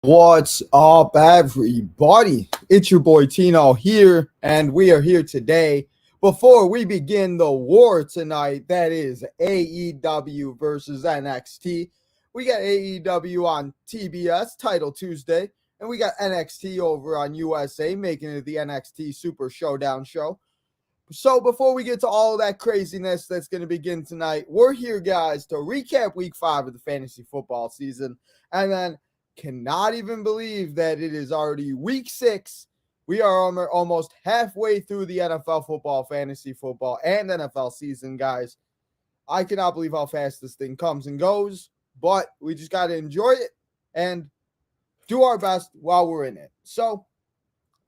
What's up, everybody? It's your boy Tino here, and we are here today. Before we begin the war tonight, that is AEW versus NXT. We got AEW on TBS, Title Tuesday, and we got NXT over on USA, making it the NXT Super Showdown show. So before we get to all that craziness that's going to begin tonight, we're here, guys, to recap week 5 of the fantasy football season. And then cannot even believe that it is already week 6. We are almost halfway through the NFL football, fantasy football, and NFL season, guys. I cannot believe how fast this thing comes and goes, but we just got to enjoy it and do our best while we're in it. So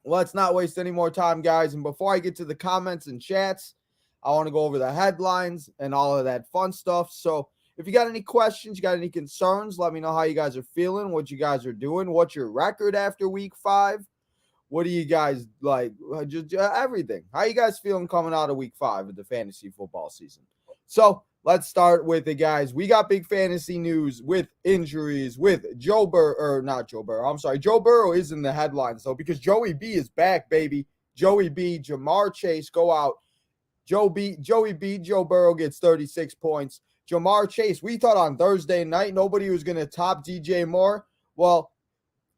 let's not waste any more time, guys. And before I get to the comments and chats, I want to go over the headlines and all of that fun stuff. So if you got any questions, you got any concerns, let me know how you guys are feeling, what you guys are doing, what's your record after week 5. What do you guys like? Just everything. How you guys feeling coming out of week 5 of the fantasy football season? So let's start with it, guys. We got big fantasy news with injuries, with Joe Burrow. Joe Burrow is in the headlines, though, because Joey B is back, baby. Joey B, Ja'Marr Chase go out. Joey B, Joe Burrow gets 36 points. Ja'Marr Chase, we thought on Thursday night nobody was going to top DJ Moore. Well,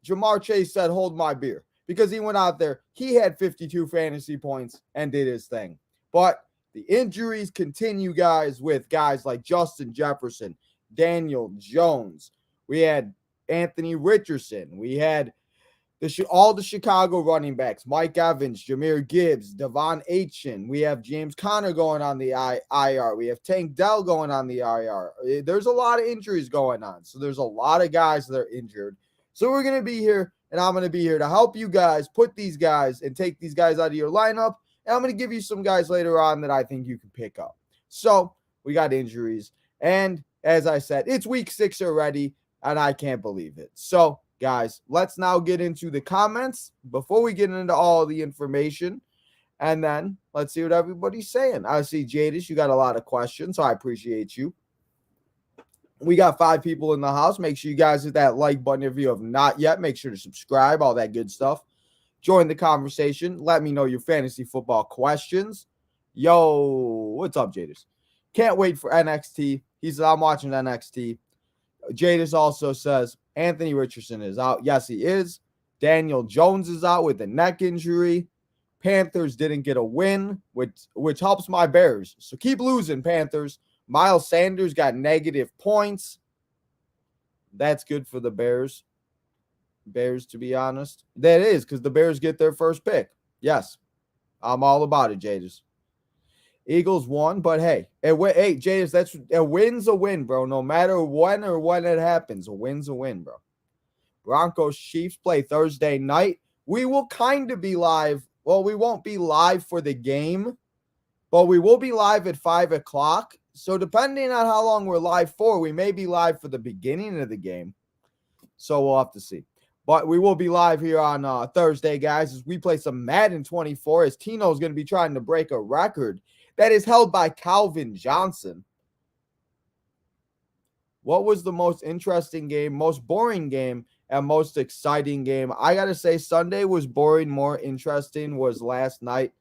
Ja'Marr Chase said, hold my beer, because he went out there. He had 52 fantasy points and did his thing. But the injuries continue, guys, with guys like Justin Jefferson, Daniel Jones. We had Anthony Richardson. We had all the Chicago running backs, Mike Evans, Jahmyr Gibbs, Devon Achane. We have James Conner going on the IR. We have Tank Dell going on the IR. There's a lot of injuries going on. So there's a lot of guys that are injured. So we're going to be here, and I'm going to be here to help you guys put these guys and take these guys out of your lineup. And I'm going to give you some guys later on that I think you can pick up. So we got injuries. And as I said, it's week 6 already, and I can't believe it. So, guys, let's now get into the comments before we get into all the information. And then let's see what everybody's saying. I see, Jadis, you got a lot of questions, so I appreciate you. We got 5 people in the house. Make sure you guys hit that like button if you have not yet. Make sure to subscribe, all that good stuff. Join the conversation. Let me know your fantasy football questions. Yo, what's up, Jadis? Can't wait for NXT. He said, I'm watching NXT. Jadis also says, Anthony Richardson is out. Yes, he is. Daniel Jones is out with a neck injury. Panthers didn't get a win, which helps my Bears. So keep losing, Panthers. Miles Sanders got negative points. That's good for the Bears. To be honest. That is, because the Bears get their first pick. Yes. I'm all about it, Jadis. Eagles won, but hey, Jadis, a win's a win, bro. No matter when it happens, a win's a win, bro. Broncos Chiefs play Thursday night. We will kind of be live. Well, we won't be live for the game, but we will be live at 5 o'clock. So depending on how long we're live for, we may be live for the beginning of the game. So we'll have to see. But we will be live here on Thursday, guys, as we play some Madden 24, as Tino is going to be trying to break a record that is held by Calvin Johnson. What was the most interesting game, most boring game, and most exciting game? I got to say Sunday was boring. More interesting was last night.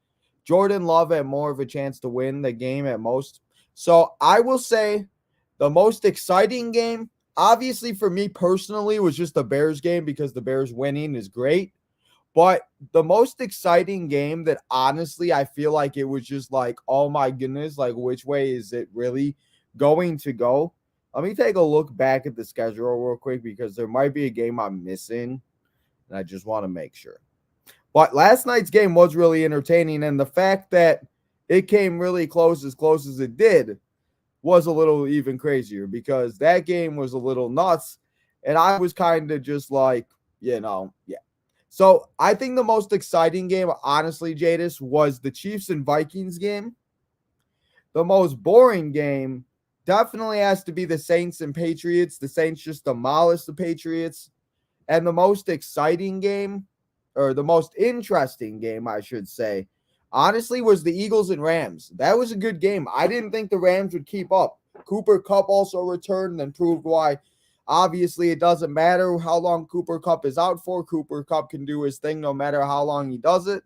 Jordan Love had more of a chance to win the game at most. So I will say the most exciting game, obviously for me personally, was just the Bears game, because the Bears winning is great. But the most exciting game that honestly I feel like it was just like, oh my goodness, like which way is it really going to go? Let me take a look back at the schedule real quick, because there might be a game I'm missing, and I just want to make sure. But last night's game was really entertaining, and the fact that it came really close as it did was a little even crazier, because that game was a little nuts, and I was kind of just like, yeah. So I think the most exciting game, honestly, Jadis, was the Chiefs and Vikings game. The most boring game definitely has to be the Saints and Patriots. The Saints just demolished the Patriots. And the most exciting game, or the most interesting game, I should say, honestly, was the Eagles and Rams. That was a good game. I didn't think the Rams would keep up. Cooper Kupp also returned and proved why Obviously, it doesn't matter how long Cooper Kupp is out for. Cooper Kupp can do his thing no matter how long he does it.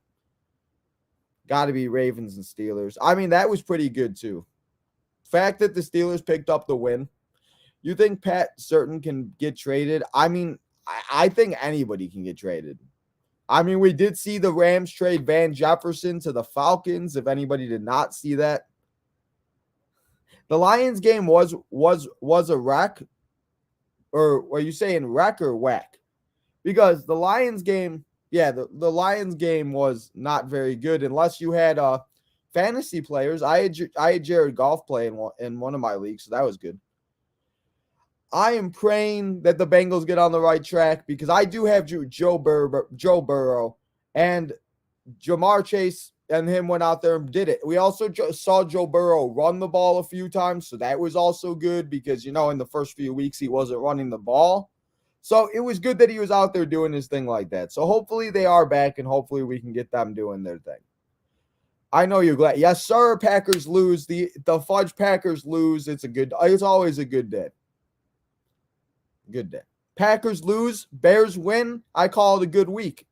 Got to be Ravens and Steelers. I mean, that was pretty good too. Fact that the Steelers picked up the win. You think Pat Certain can get traded? I mean, I think anybody can get traded. I mean, we did see the Rams trade Van Jefferson to the Falcons, if anybody did not see that. The Lions game was a wreck. Or are you saying wreck or whack? Because the Lions game, yeah, the Lions game was not very good unless you had fantasy players. I had Jared Goff play in one of my leagues, so that was good. I am praying that the Bengals get on the right track because I do have Joe Burrow, and Jamar Chase and him went out there and did it. We also saw Joe Burrow run the ball a few times, so that was also good because, in the first few weeks he wasn't running the ball. So it was good that he was out there doing his thing like that. So hopefully they are back, and hopefully we can get them doing their thing. I know you're glad. Yes, sir. Packers lose. The Fudge Packers lose. It's always a good day. Good day. Packers lose. Bears win. I call it a good week.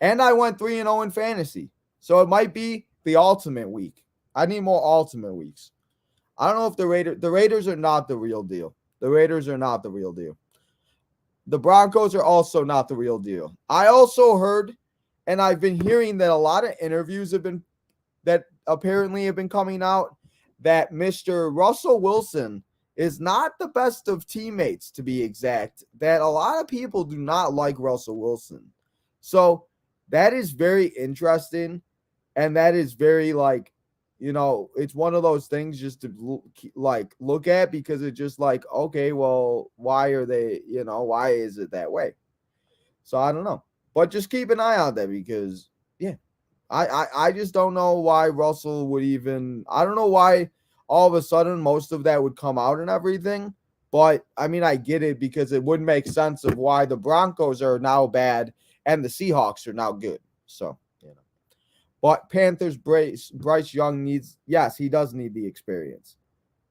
And I went 3-0 in fantasy. So it might be the ultimate week. I need more ultimate weeks. I don't know if the Raiders are not the real deal. The Raiders are not the real deal. The Broncos are also not the real deal. I also heard, and I've been hearing that a lot of interviews apparently have been coming out that Mr. Russell Wilson is not the best of teammates, to be exact. That a lot of people do not like Russell Wilson. So that is very interesting. And that is very it's one of those things just to look at because it's just okay, well, why are they, why is it that way? So I don't know, but just keep an eye on that because I just don't know why Russell would even, I don't know why all of a sudden most of that would come out and everything. But I mean, I get it because it wouldn't make sense of why the Broncos are now bad and the Seahawks are now good. So, but Panthers, Bryce Young he does need the experience.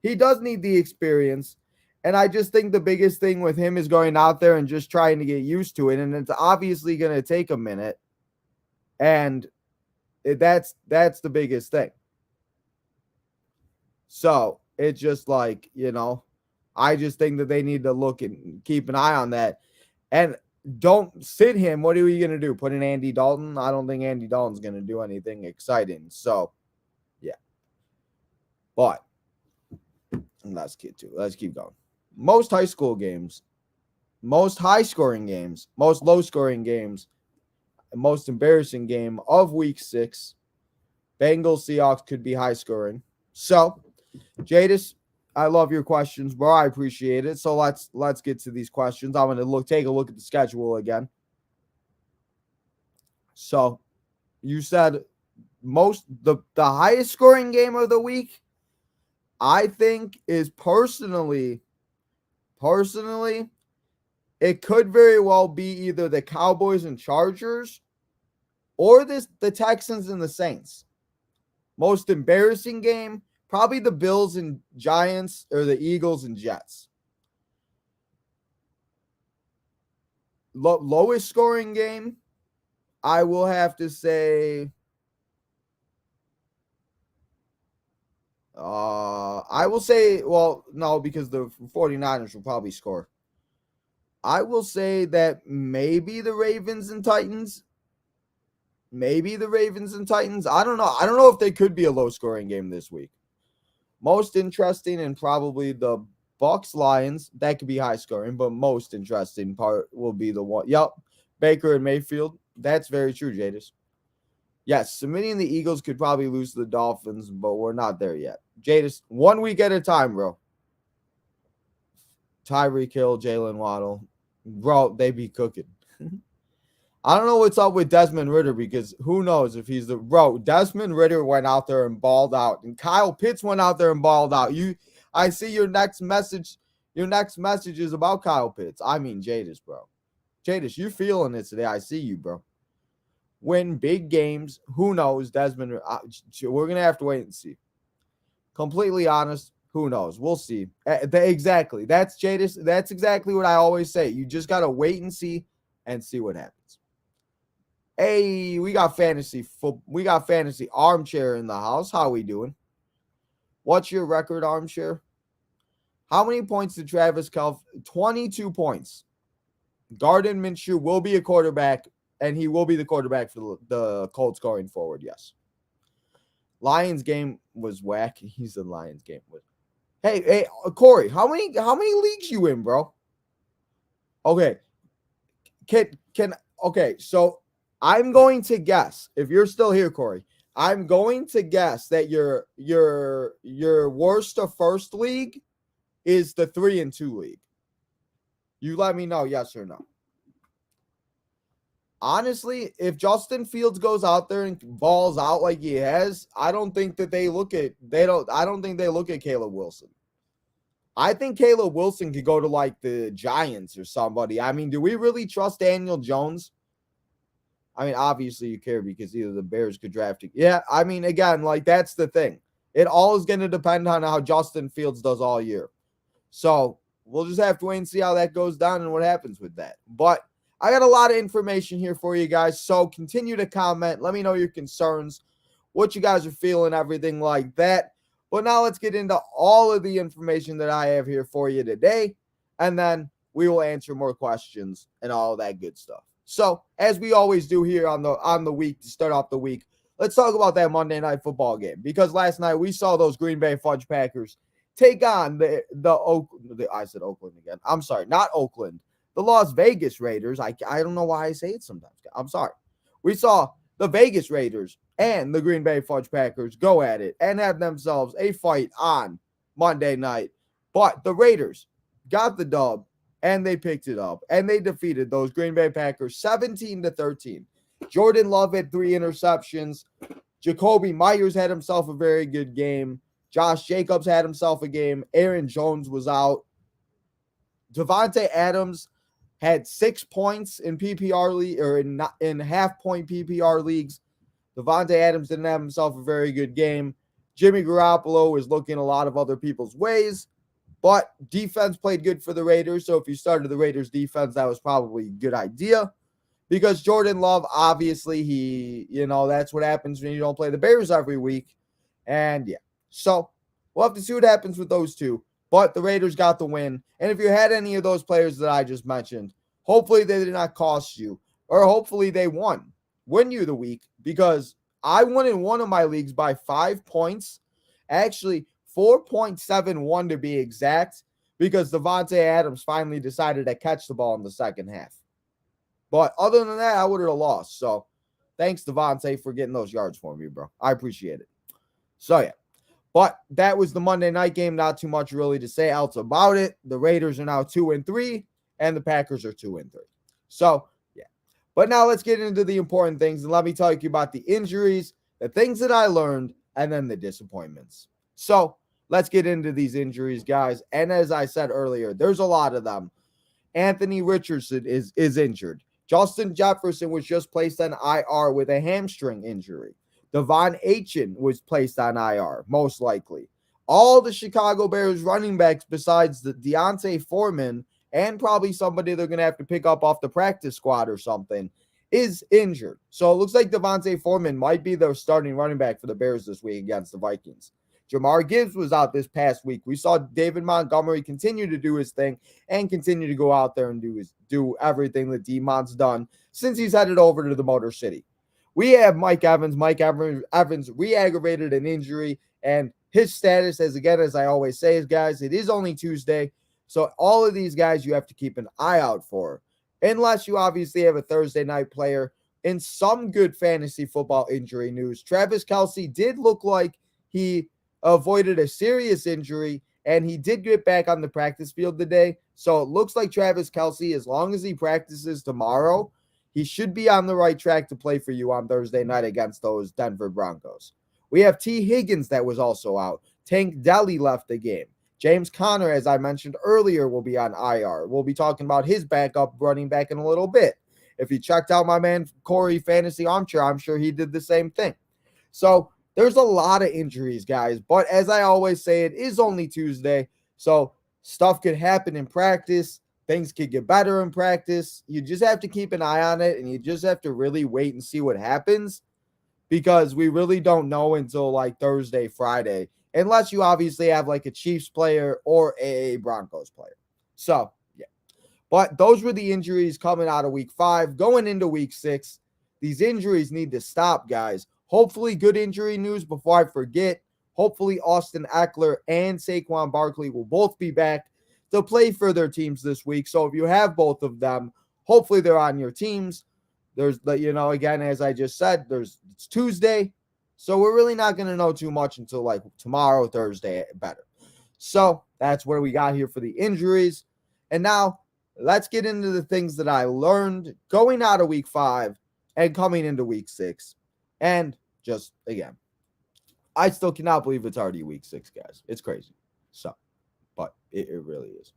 He does need the experience. And I just think the biggest thing with him is going out there and just trying to get used to it. And it's obviously going to take a minute. And that's the biggest thing. So it's just I just think that they need to look and keep an eye on that. And don't sit him. What are you going to do? Put in Andy Dalton? I don't think Andy Dalton's going to do anything exciting. So, yeah. But let's keep going. Most high school games, most high-scoring games, most low-scoring games, and most embarrassing game of Week 6. Bengals Seahawks could be high-scoring. So, Jadis, I love your questions, bro. I appreciate it. So let's get to these questions. I'm going to take a look at the schedule again. So you said the highest scoring game of the week, I think, is personally, it could very well be either the Cowboys and Chargers or the Texans and the Saints. Most embarrassing game, probably the Bills and Giants or the Eagles and Jets. Lowest scoring game, I will have to say, I will say, well, no, because the 49ers will probably score. I will say that maybe the Ravens and Titans. Maybe the Ravens and Titans. I don't know. I don't know if they could be a low-scoring game this week. Most interesting and probably the Bucks Lions. That could be high scoring, but most interesting part will be the one. Yep. Baker and Mayfield. That's very true, Jadis. Yes, submitting the Eagles could probably lose to the Dolphins, but we're not there yet. Jadis, 1 week at a time, bro. Tyreek Hill, Jalen Waddle. Bro, they be cooking. I don't know what's up with Desmond Ridder because who knows if he's Desmond Ridder went out there and balled out, and Kyle Pitts went out there and balled out. I see your next message. Your next message is about Kyle Pitts. I mean, Jadis, bro. Jadis, you feeling it today. I see you, bro. Win big games. Who knows, Desmond? We're going to have to wait and see. Completely honest, Who knows? We'll see. Exactly. That's Jadis. That's exactly what I always say. You just got to wait and see what happens. Hey, we got fantasy armchair in the house. How we doing? What's your record, armchair? How many points did Travis Kelce? 22 points. Gardner Minshew will be a quarterback, and he will be the quarterback for the Colts going forward. Yes. Lions game was whack. He's the Lions game. Hey, Corey, how many leagues you in, bro? Okay. Okay, so I'm going to guess, if you're still here, Corey, I'm going to guess that your worst to first league is the 3-2 league. You let me know, yes or no. Honestly, if Justin Fields goes out there and balls out like he has, I don't think that they look at Caleb Wilson. I think Caleb Wilson could go to like the Giants or somebody. I mean, do we really trust Daniel Jones? I mean, obviously you care because either the Bears could draft it. Yeah, I mean, again, like that's the thing. It all is going to depend on how Justin Fields does all year. So we'll just have to wait and see how that goes down and what happens with that. But I got a lot of information here for you guys. So continue to comment. Let me know your concerns, what you guys are feeling, everything like that. But now let's get into all of the information that I have here for you today. And then we will answer more questions and all that good stuff. So as we always do here on the week to start off the week, let's talk about that Monday Night Football game. Because last night we saw those Green Bay Fudge Packers take on I said Oakland again. I'm sorry, not Oakland. The Las Vegas Raiders. I don't know why I say it sometimes. I'm sorry. We saw the Vegas Raiders and the Green Bay Fudge Packers go at it and have themselves a fight on Monday night. But the Raiders got the dub and they picked it up and they defeated those Green Bay Packers 17-13. Jordan Love had 3 interceptions. Jacoby Myers had himself a very good game. Josh Jacobs had himself a game. Aaron Jones was out. Devontae Adams had 6 points in PPR league or in half-point PPR leagues. Devontae Adams didn't have himself a very good game. Jimmy Garoppolo is looking a lot of other people's ways, but defense played good for the Raiders. So if you started the Raiders defense, that was probably a good idea because Jordan Love, obviously, that's what happens when you don't play the Bears every week. And yeah, so we'll have to see what happens with those two. But the Raiders got the win. And if you had any of those players that I just mentioned, hopefully they did not cost you, or hopefully they win you the week, because I won in one of my leagues by 5 points, actually 4.71 to be exact, because Devontae Adams finally decided to catch the ball in the second half. But other than that, I would have lost. So thanks, Devontae, for getting those yards for me, bro. I appreciate it. So yeah. But that was the Monday night game. Not too much really to say else about it. The Raiders are now 2-3, and the Packers are 2-3. So, yeah. But now let's get into the important things, and let me tell you about the injuries, the things that I learned, and then the disappointments. So, let's get into these injuries, guys. And as I said earlier, there's a lot of them. Anthony Richardson is injured. Justin Jefferson was just placed on IR with a hamstring injury. Devon Achane was placed on IR, most likely. All the Chicago Bears running backs besides the D'Onta Foreman and probably somebody they're going to have to pick up off the practice squad or something is injured. So it looks like D'Onta Foreman might be their starting running back for the Bears this week against the Vikings. Jahmyr Gibbs was out this past week. We saw David Montgomery continue to do his thing and continue to go out there and do everything that D-Mon's done since he's headed over to the Motor City. We have Mike Evans. Mike Evans re-aggravated an injury, and his status, as I always say, guys, it is only Tuesday. So all of these guys you have to keep an eye out for, unless you obviously have a Thursday night player. In some good fantasy football injury news, Travis Kelce did look like he avoided a serious injury, and he did get back on the practice field today. So it looks like Travis Kelce, as long as he practices tomorrow, he should be on the right track to play for you on Thursday night against those Denver Broncos. We have T. Higgins that was also out. Tank Deli left the game. James Conner, as I mentioned earlier, will be on IR. We'll be talking about his backup running back in a little bit. If you checked out my man Corey Fantasy Armchair, I'm sure he did the same thing. So There's a lot of injuries, guys. But as I always say, it is only Tuesday. So stuff could happen in practice. Things could get better in practice. You just have to keep an eye on it, and you just have to really wait and see what happens, because we really don't know until like Thursday, Friday, unless you obviously have like a Chiefs player or a Broncos player. So, yeah. But those were the injuries coming out of week 5. Going into week 6, these injuries need to stop, guys. Hopefully, good injury news before I forget. Hopefully, Austin Eckler and Saquon Barkley will both be back to play for their teams this week. So if you have both of them, hopefully they're on your teams. There's the, again, as I just said, it's Tuesday. So we're really not going to know too much until like tomorrow, Thursday, better. So that's where we got here for the injuries. And now let's get into the things that I learned going out of week 5 and coming into week 6. And just again, I still cannot believe it's already week 6, guys. It's crazy. So, but it really is.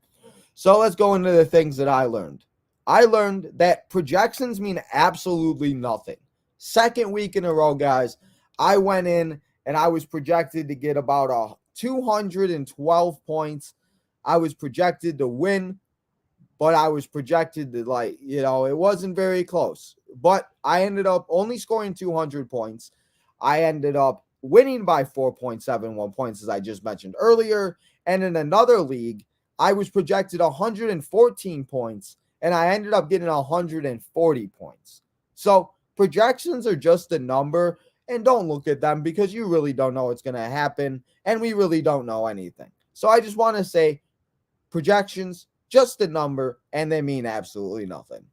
So let's go into the things that I learned. I learned that projections mean absolutely nothing. Second week in a row, guys, I went in and I was projected to get about 212 points. I was projected to win, but I was projected to it wasn't very close. But I ended up only scoring 200 points. I ended up winning by 4.71 points, as I just mentioned earlier. And in another league, I was projected 114 points, and I ended up getting 140 points. So projections are just a number, and don't look at them because you really don't know what's going to happen, and we really don't know anything. So I just want to say projections, just a number, and they mean absolutely nothing.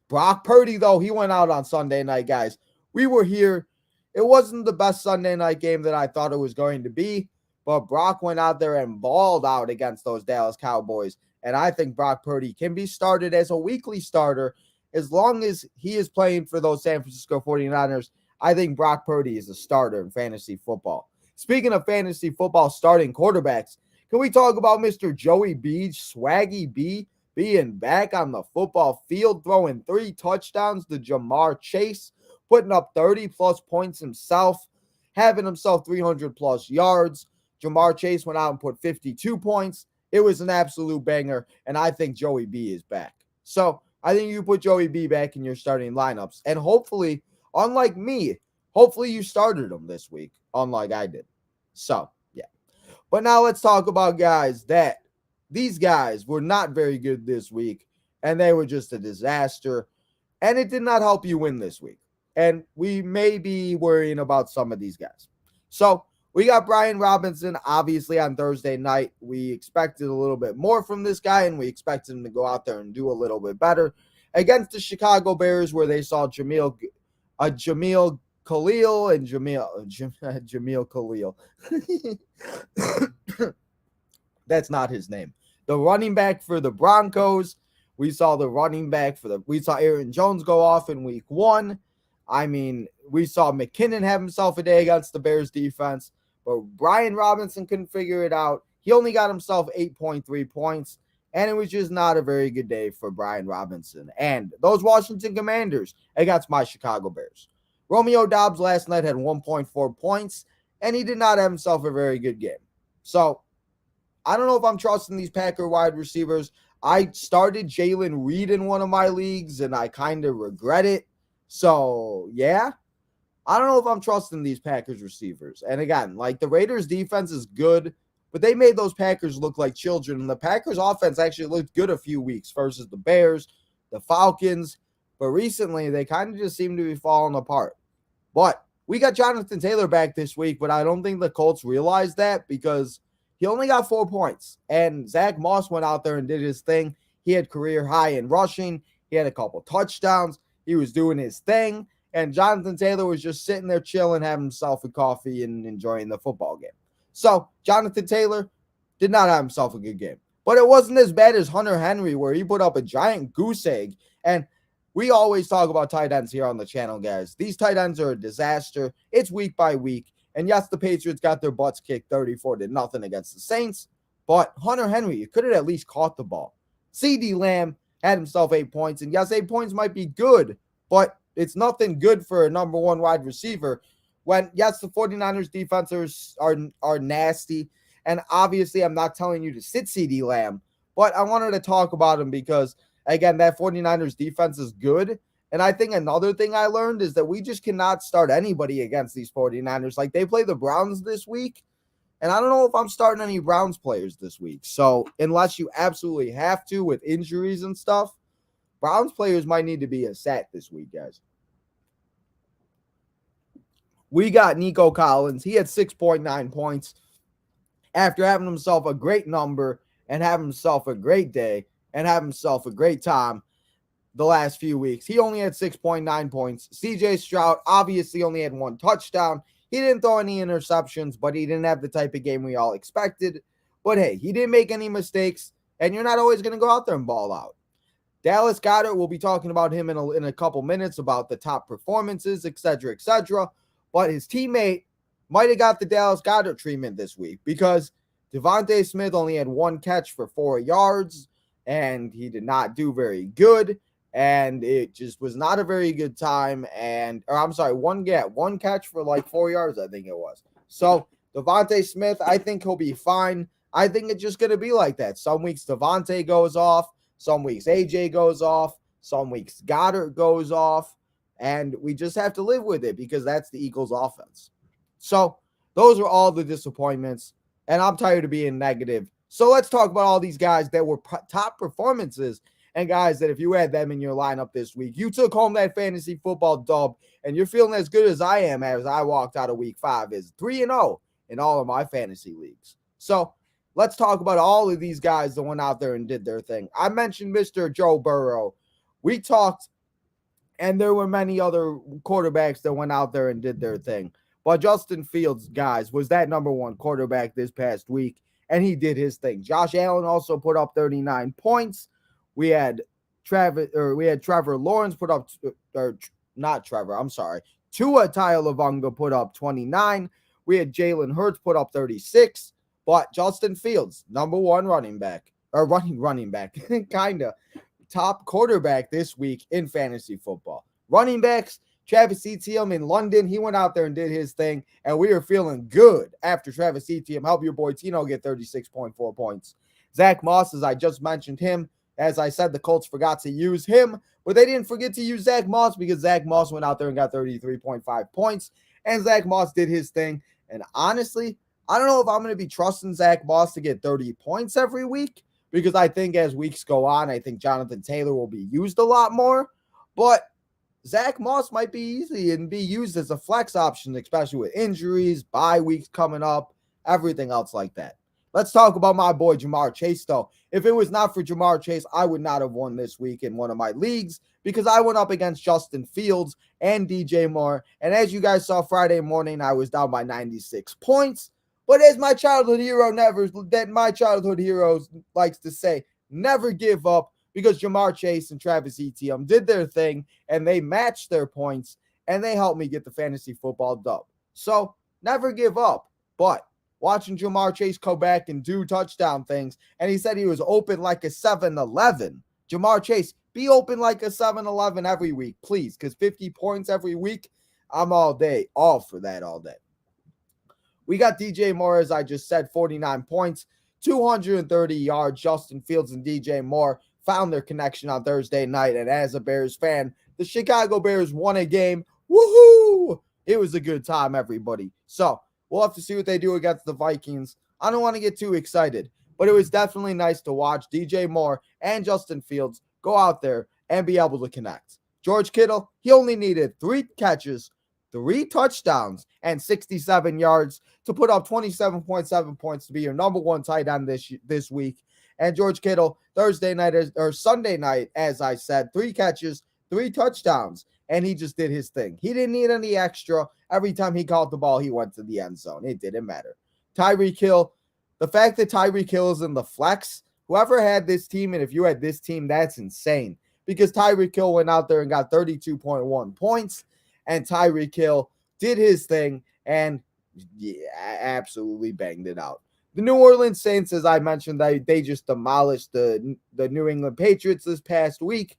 Brock Purdy, though, he went out on Sunday night, guys. We were here. It wasn't the best Sunday night game that I thought it was going to be, but Brock went out there and balled out against those Dallas Cowboys. And I think Brock Purdy can be started as a weekly starter as long as he is playing for those San Francisco 49ers. I think Brock Purdy is a starter in fantasy football. Speaking of fantasy football starting quarterbacks, can we talk about Mr. Joey B, Swaggy B, being back on the football field, throwing 3 touchdowns to Ja'Marr Chase, putting up 30-plus points himself, having himself 300-plus yards. Ja'Marr Chase went out and put 52 points. It was an absolute banger, and I think Joey B is back. So I think you put Joey B back in your starting lineups, and hopefully, unlike me, hopefully you started him this week, unlike I did. So, yeah. But now let's talk about these guys were not very good this week, and they were just a disaster, and it did not help you win this week. And we may be worrying about some of these guys. So we got Brian Robinson, obviously, on Thursday night. We expected a little bit more from this guy, and we expected him to go out there and do a little bit better against the Chicago Bears, where they saw Jamil Khalil and Jamil Khalil. That's not his name. The running back for the Broncos. We saw we saw Aaron Jones go off in week 1. I mean, we saw McKinnon have himself a day against the Bears defense, but Brian Robinson couldn't figure it out. He only got himself 8.3 points, and it was just not a very good day for Brian Robinson and those Washington Commanders against my Chicago Bears. Romeo Doubs last night had 1.4 points, and he did not have himself a very good game. So I don't know if I'm trusting these Packer wide receivers. I started Jalen Reed in one of my leagues, and I kind of regret it. So, yeah, I don't know if I'm trusting these Packers receivers. And again, the Raiders defense is good, but they made those Packers look like children. And the Packers offense actually looked good a few weeks versus the Bears, the Falcons. But recently, they kind of just seem to be falling apart. But we got Jonathan Taylor back this week, but I don't think the Colts realized that because he only got 4 points. And Zach Moss went out there and did his thing. He had career high in rushing. He had a couple touchdowns. He was doing his thing, and Jonathan Taylor was just sitting there chilling, having himself a coffee and enjoying the football game. So Jonathan Taylor did not have himself a good game, but it wasn't as bad as Hunter Henry, where he put up a giant goose egg. And we always talk about tight ends here on the channel, guys. These tight ends are a disaster. It's week by week. And yes, the Patriots got their butts kicked 34-0 against the Saints, but Hunter Henry, you could have at least caught the ball. CeeDee Lamb had himself 8 points. And yes, 8 points might be good, but it's nothing good for a number 1 wide receiver. when, yes, the 49ers defenses are nasty. And obviously, I'm not telling you to sit CeeDee Lamb, but I wanted to talk about him because, again, that 49ers defense is good. And I think another thing I learned is that we just cannot start anybody against these 49ers. Like, they play the Browns this week, and I don't know if I'm starting any Browns players this week. So unless you absolutely have to with injuries and stuff, Browns players might need to be a set this week, guys. We got Nico Collins. He had 6.9 points after having himself a great number and having himself a great day and having himself a great time the last few weeks. He only had 6.9 points. CJ Stroud obviously only had 1 touchdown. He didn't throw any interceptions, but he didn't have the type of game we all expected. But hey, he didn't make any mistakes, and you're not always going to go out there and ball out. Dallas Goedert, we'll be talking about him in a couple minutes about the top performances, etc., etc. But his teammate might have got the Dallas Goedert treatment this week because Devontae Smith only had 1 catch for 4 yards, and he did not do very good. And it just was not a very good time. One catch for like 4 yards, I think it was. So Devontae Smith, I think he'll be fine. I think it's just going to be like that. Some weeks Devontae goes off. Some weeks AJ goes off. Some weeks Goddard goes off. And we just have to live with it because that's the Eagles offense. So those are all the disappointments. And I'm tired of being negative. So let's talk about all these guys that were top performances. And guys, that if you had them in your lineup this week, you took home that fantasy football dub, and you're feeling as good as I am as I walked out of week 5 is 3-0 in all of my fantasy leagues. So let's talk about all of these guys that went out there and did their thing. I mentioned Mr. Joe Burrow. We talked, and there were many other quarterbacks that went out there and did their thing. But Justin Fields, guys, was that number 1 quarterback this past week, and he did his thing. Josh Allen also put up 39 points. We had Trevor Lawrence put up, Tua Tagovailoa put up 29. We had Jalen Hurts put up 36. But Justin Fields, number 1 running back, kind of top quarterback this week in fantasy football. Running backs, Travis Etienne in London, he went out there and did his thing, and we are feeling good after Travis Etienne helped your boy Tino get 36.4 points. Zach Moss, as I just mentioned him, as I said, the Colts forgot to use him, but they didn't forget to use Zach Moss because Zach Moss went out there and got 33.5 points, and Zach Moss did his thing. And honestly, I don't know if I'm going to be trusting Zach Moss to get 30 points every week because I think as weeks go on, I think Jonathan Taylor will be used a lot more. But Zach Moss might be easy and be used as a flex option, especially with injuries, bye weeks coming up, everything else like that. Let's talk about my boy Ja'Marr Chase, though. If it was not for Ja'Marr Chase, I would not have won this week in one of my leagues because I went up against Justin Fields and DJ Moore. And as you guys saw Friday morning, I was down by 96 points. But as my childhood hero likes to say, never give up because Ja'Marr Chase and Travis Etienne did their thing and they matched their points and they helped me get the fantasy football dub. So never give up. But watching Ja'Marr Chase go back and do touchdown things, and he said he was open like a 7-Eleven. Ja'Marr Chase, be open like a 7-Eleven every week, please, because 50 points every week, I'm all for that all day. We got DJ Moore, as I just said, 49 points, 230 yards. Justin Fields and DJ Moore found their connection on Thursday night, and as a Bears fan, the Chicago Bears won a game. Woohoo! It was a good time, everybody. So we'll have to see what they do against the Vikings. I don't want to get too excited, but it was definitely nice to watch DJ Moore and Justin Fields go out there and be able to connect. George Kittle, he only needed 3 catches, 3 touchdowns, and 67 yards to put up 27.7 points to be your number 1 tight end this week. And George Kittle, Sunday night, as I said, 3 catches, 3 touchdowns, and he just did his thing. He didn't need any extra. Every time he caught the ball, he went to the end zone. It didn't matter. Tyreek Hill, the fact that Tyreek Hill is in the flex, whoever had this team, and if you had this team, that's insane. Because Tyreek Hill went out there and got 32.1 points, and Tyreek Hill did his thing and absolutely banged it out. The New Orleans Saints, as I mentioned, they just demolished the New England Patriots this past week.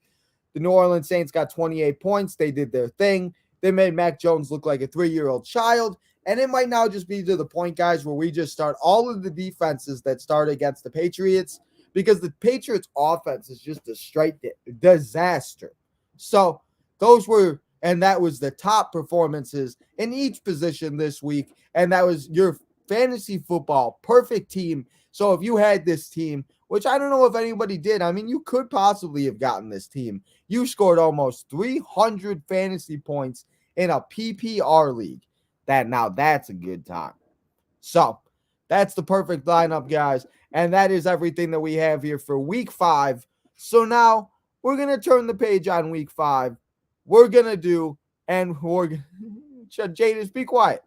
The New Orleans Saints got 28 points. They did their thing. They made Mac Jones look like a 3-year-old child. And it might now just be to the point, guys, where we just start all of the defenses that start against the Patriots, because the Patriots offense is just a straight disaster. So that was the top performances in each position this week. And that was your fantasy football perfect team. So if you had this team, which I don't know if anybody did, I mean, you could possibly have gotten this team. You scored almost 300 fantasy points in a PPR league. That's a good time. So that's the perfect lineup, guys. And that is everything that we have here for week 5. So now we're going to turn the page on week 5. We're going to do, and Jadis, be quiet.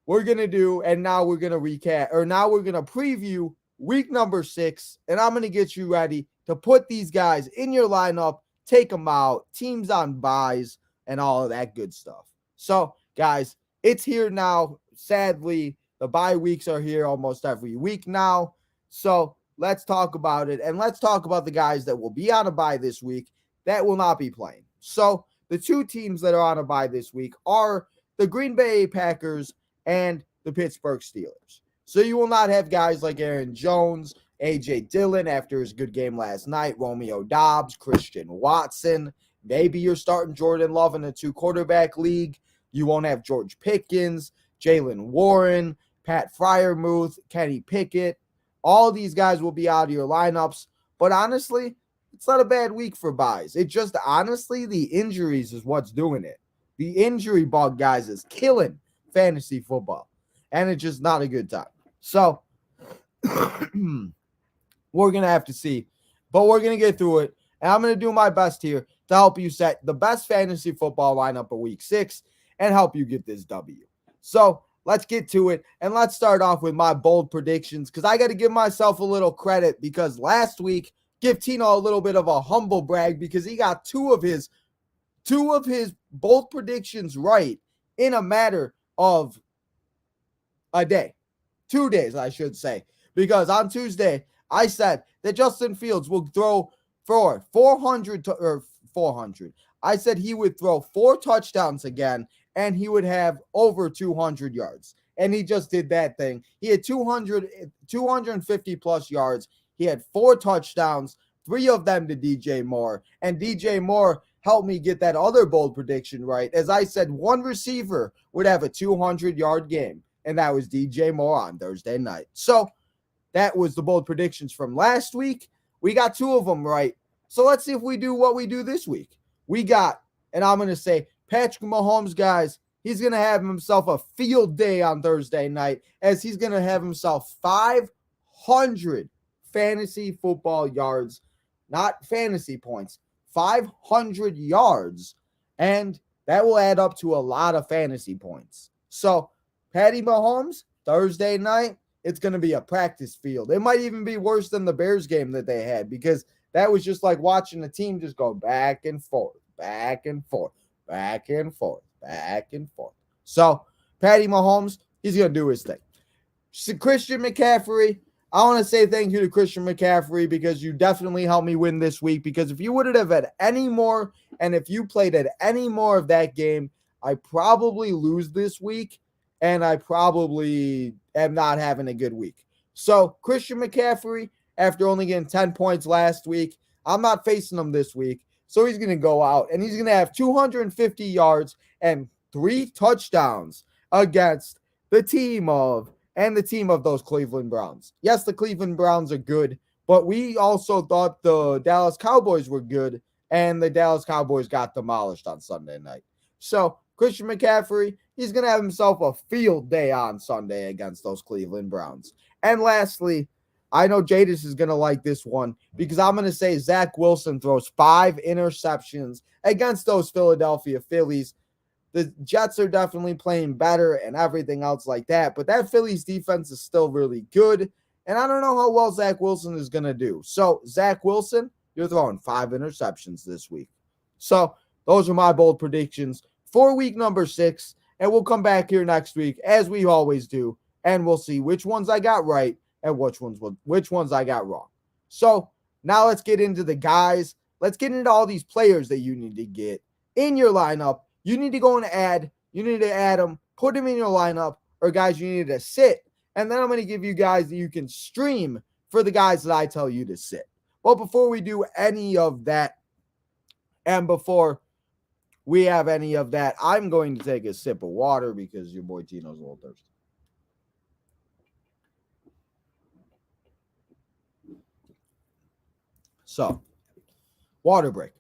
We're going to do, and now we're going to recap, or now we're going to preview week number 6. And I'm going to get you ready to put these guys in your lineup, take them out, teams on buys, and all of that good stuff. So, guys, it's here now. Sadly, the bye weeks are here almost every week now. So let's talk about it. And let's talk about the guys that will be on a bye this week that will not be playing. So the 2 teams that are on a bye this week are the Green Bay Packers and the Pittsburgh Steelers. So you will not have guys like Aaron Jones, A.J. Dillon after his good game last night, Romeo Doubs, Christian Watson. Maybe you're starting Jordan Love in a 2-quarterback league. You won't have George Pickens, Jaylen Warren, Pat Freiermuth, Kenny Pickett. All these guys will be out of your lineups. But honestly, it's not a bad week for buys. It just, honestly, the injuries is what's doing it. The injury bug, guys, is killing fantasy football. And it's just not a good time. So, we're going to have to see. But we're going to get through it. And I'm going to do my best here to help you set the best fantasy football lineup of week 6 and help you get this W. So let's get to it. And let's start off with my bold predictions, because I got to give myself a little credit, because last week, give Tino a little bit of a humble brag, because he got two of his bold predictions right in a matter of a day. 2 days, I should say. Because on Tuesday, I said that Justin Fields will throw for 400. I said he would throw 4 touchdowns again, and he would have over 200 yards. And he just did that thing. He had 250 plus yards. He had 4 touchdowns, 3 of them to DJ Moore. And DJ Moore helped me get that other bold prediction right. As I said, one receiver would have a 200-yard game, and that was DJ Moore on Thursday night. So that was the bold predictions from last week. We got 2 of them right. So let's see if we do what we do this week. We got, and I'm going to say, Patrick Mahomes, guys, he's going to have himself a field day on Thursday night, as he's going to have himself 500 fantasy football yards, not fantasy points, 500 yards, and that will add up to a lot of fantasy points. So, Patty Mahomes, Thursday night, it's going to be a practice field. It might even be worse than the Bears game that they had, because that was just like watching a team just go back and forth, back and forth, back and forth, back and forth. So, Patty Mahomes, he's going to do his thing. So Christian McCaffrey, I want to say thank you to Christian McCaffrey, because you definitely helped me win this week, because if you would have had any more, and if you played at any more of that game, I probably lose this week, and I probably am not having a good week. So, Christian McCaffrey, after only getting 10 points last week, I'm not facing him this week. So he's going to go out, and he's going to have 250 yards and 3 touchdowns against the team of those Cleveland Browns. Yes, the Cleveland Browns are good, but we also thought the Dallas Cowboys were good, and the Dallas Cowboys got demolished on Sunday night. So Christian McCaffrey, he's going to have himself a field day on Sunday against those Cleveland Browns. And lastly, I know Jadis is going to like this one, because I'm going to say Zach Wilson throws 5 interceptions against those Philadelphia Phillies. The Jets are definitely playing better and everything else like that, but that Phillies defense is still really good, and I don't know how well Zach Wilson is going to do. So, Zach Wilson, you're throwing 5 interceptions this week. So, those are my bold predictions for week number 6, and we'll come back here next week, as we always do, and we'll see which ones I got right and which ones I got wrong. So now let's get into the guys. Let's get into all these players that you need to get in your lineup. you need to go and add. You need to add them, put them in your lineup, or guys you need to sit. And then I'm going to give you guys that you can stream for the guys that I tell you to sit. Well, before we do any of that, and before we have any of that, I'm going to take a sip of water because your boy Tino's a little thirsty. So, water break.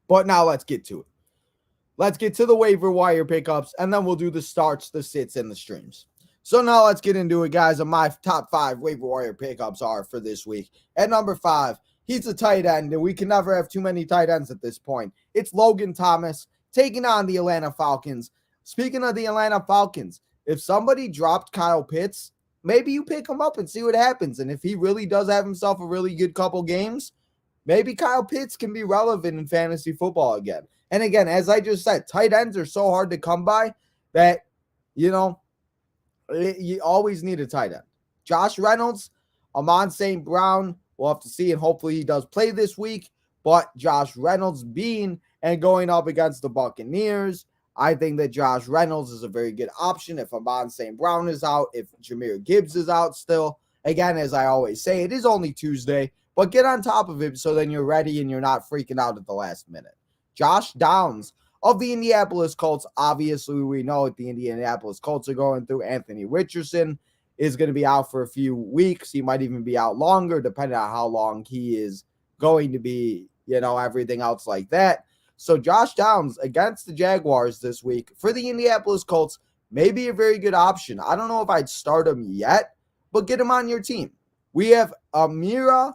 But now let's get to it. Let's get to the waiver wire pickups, and then we'll do the starts, the sits, and the streams. So now let's get into it, guys. And my top 5 waiver wire pickups are for this week. At number 5, he's a tight end, and we can never have too many tight ends at this point. It's Logan Thomas taking on the Atlanta Falcons. Speaking of the Atlanta Falcons, if somebody dropped Kyle Pitts, maybe you pick him up and see what happens. And if he really does have himself a really good couple games, maybe Kyle Pitts can be relevant in fantasy football again. And again, as I just said, tight ends are so hard to come by that, you always need a tight end. Josh Reynolds, Amon St. Brown, we'll have to see, and hopefully he does play this week. But Josh Reynolds being and going up against the Buccaneers, I think that Josh Reynolds is a very good option if Amon St. Brown is out, if Jahmyr Gibbs is out still. Again, as I always say, it is only Tuesday, but get on top of it so then you're ready and you're not freaking out at the last minute. Josh Downs of the Indianapolis Colts. Obviously, we know what the Indianapolis Colts are going through. Anthony Richardson is going to be out for a few weeks. He might even be out longer, depending on how long he is going to be, everything else like that. So Josh Downs against the Jaguars this week for the Indianapolis Colts may be a very good option. I don't know if I'd start him yet, but get him on your team. We have Amira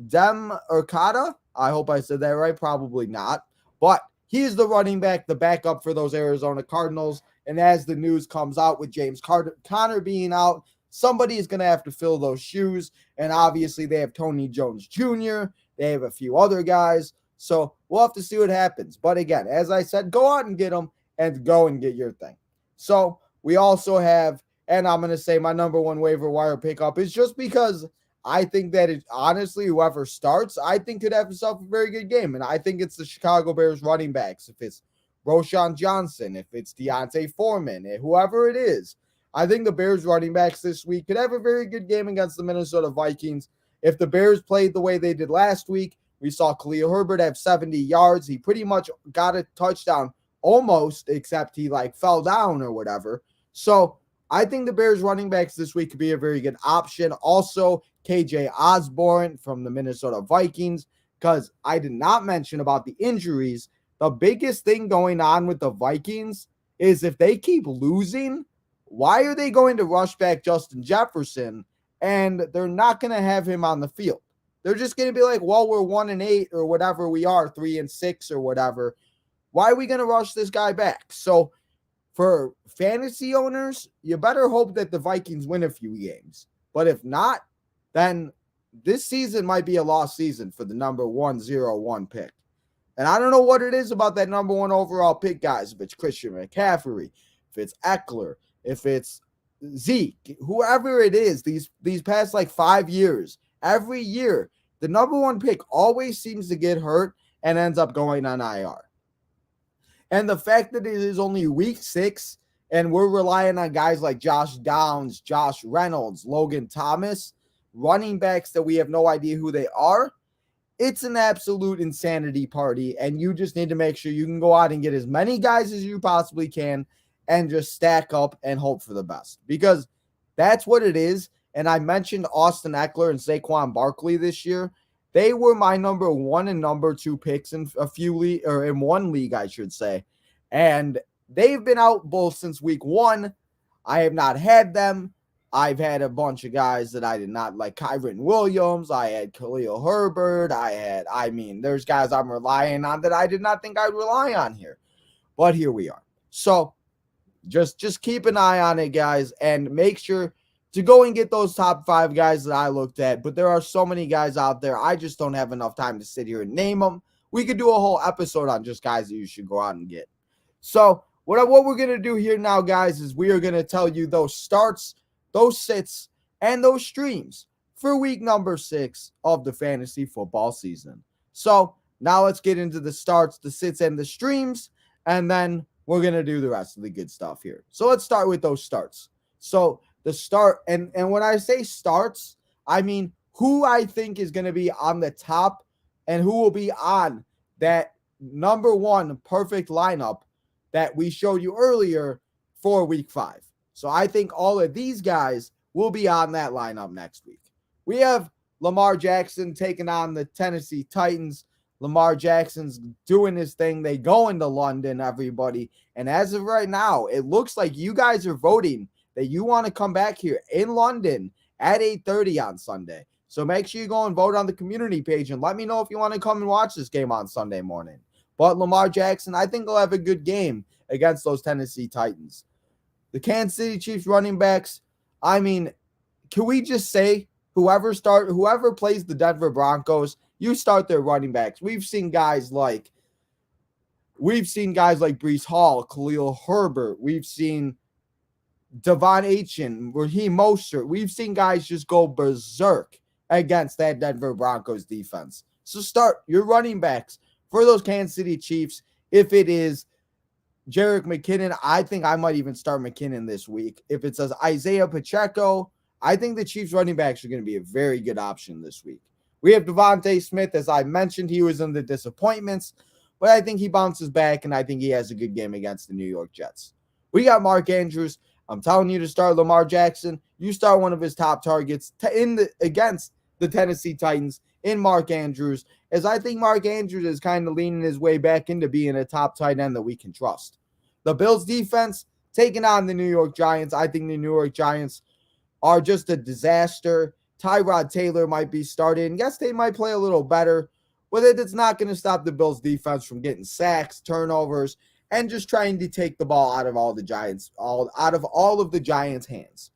Demercado. I hope I said that right. Probably not. But he's the running back, the backup for those Arizona Cardinals. And as the news comes out with James Conner being out, somebody is going to have to fill those shoes. And obviously they have Tony Jones Jr. They have a few other guys. So we'll have to see what happens. But again, as I said, go out and get them and go and get your thing. So we also have, and I'm going to say my number 1 waiver wire pickup is just because I think that honestly, whoever starts, I think could have himself a very good game. And I think it's the Chicago Bears running backs. If it's Roschon Johnson, if it's Deontay Foreman, whoever it is, I think the Bears running backs this week could have a very good game against the Minnesota Vikings. If the Bears played the way they did last week, we saw Khalil Herbert have 70 yards. He pretty much got a touchdown almost, except he fell down or whatever. So I think the Bears running backs this week could be a very good option. Also, KJ Osborne from the Minnesota Vikings, because I did not mention about the injuries. The biggest thing going on with the Vikings is if they keep losing, why are they going to rush back Justin Jefferson and they're not going to have him on the field? They're just going to be like, well, we're 1-8 or whatever we are, 3-6 or whatever. Why are we going to rush this guy back? So for fantasy owners, you better hope that the Vikings win a few games. But if not, then this season might be a lost season for the number 101 pick. And I don't know what it is about that number 1 overall pick, guys. If it's Christian McCaffrey, if it's Eckler, if it's Zeke, whoever it is, these past 5 years, every year, the number 1 pick always seems to get hurt and ends up going on IR. And the fact that it is only week 6 and we're relying on guys like Josh Downs, Josh Reynolds, Logan Thomas, running backs that we have no idea who they are, it's an absolute insanity party. And you just need to make sure you can go out and get as many guys as you possibly can and just stack up and hope for the best, because that's what it is. And I mentioned Austin Eckler and Saquon Barkley this year. They were my number 1 and number 2 picks in in one league, I should say. And they've been out both since week 1. I have not had them. I've had a bunch of guys that I did not like. Kyren Williams. I had Khalil Herbert. There's guys I'm relying on that I did not think I'd rely on here. But here we are. So just keep an eye on it, guys, and make sure to go and get those top 5 guys that I looked at. But there are so many guys out there. I just don't have enough time to sit here and name them. We could do a whole episode on just guys that you should go out and get. So what we're going to do here now, guys, is we are going to tell you those starts, those sits, and those streams for week number 6 of the fantasy football season. So now let's get into the starts, the sits, and the streams. and then we're going to do the rest of the good stuff here. So let's start with those starts. So the start, and when I say starts, I mean who I think is going to be on the top and who will be on that number one perfect lineup that we showed you earlier for week 5. So I think all of these guys will be on that lineup next week. We have Lamar Jackson taking on the Tennessee Titans. Lamar Jackson's doing his thing. They go into London, everybody. And as of right now, it looks like you guys are voting that you want to come back here in London at 8:30 on Sunday. So make sure you go and vote on the community page and let me know if you want to come and watch this game on Sunday morning. But Lamar Jackson, I think he'll have a good game against those Tennessee Titans. The Kansas City Chiefs running backs, I mean, can we just say whoever plays the Denver Broncos, you start their running backs. We've seen guys like Breece Hall, Khalil Herbert. We've seen Devon Achane, Raheem Mostert. We've seen guys just go berserk against that Denver Broncos defense. So start your running backs for those Kansas City Chiefs. If it is Jerick McKinnon, I think I might even start McKinnon this week. If it says Isaiah Pacheco, I think the Chiefs running backs are going to be a very good option this week. We have Devontae Smith. As I mentioned, he was in the disappointments, but I think he bounces back, and I think he has a good game against the New York Jets. We got Mark Andrews. I'm telling you to start Lamar Jackson. You start one of his top targets against the Tennessee Titans in Mark Andrews, as I think Mark Andrews is kind of leaning his way back into being a top tight end that we can trust. The Bills defense taking on the New York Giants. I think the New York Giants are just a disaster. Tyrod Taylor might be starting. Yes, they might play a little better, but it's not going to stop the Bills defense from getting sacks, turnovers, and just trying to take the ball out of all of the Giants' hands.